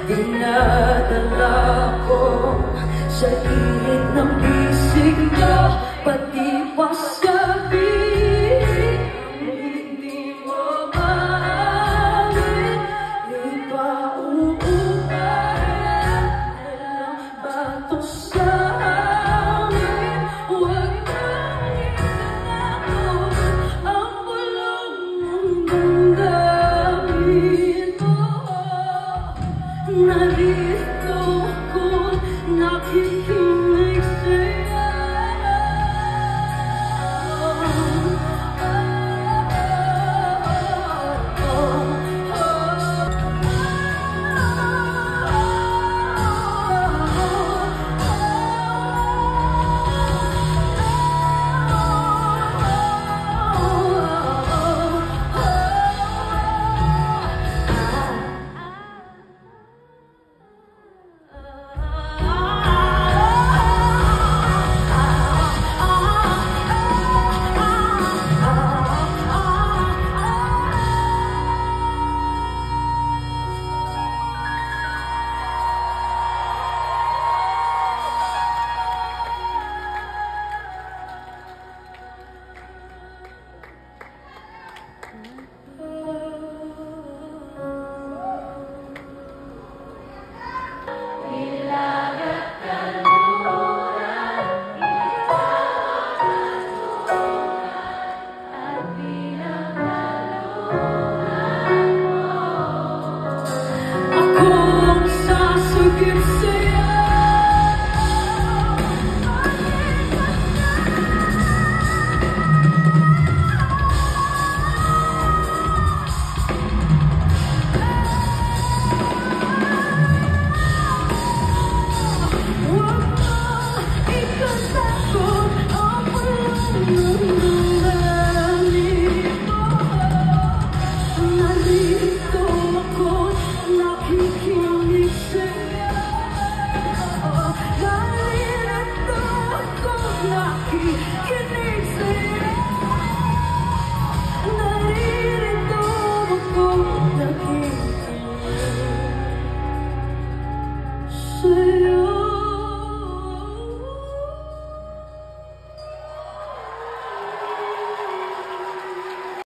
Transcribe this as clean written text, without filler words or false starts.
dinadala ko sa init ng bisig ko, pati pa sa piling hindi mo maawit. Di ba uupahan walang bato sa hangin? Huwag nang itanakot ang bulong mong damdamin ko. Narito ko nakikita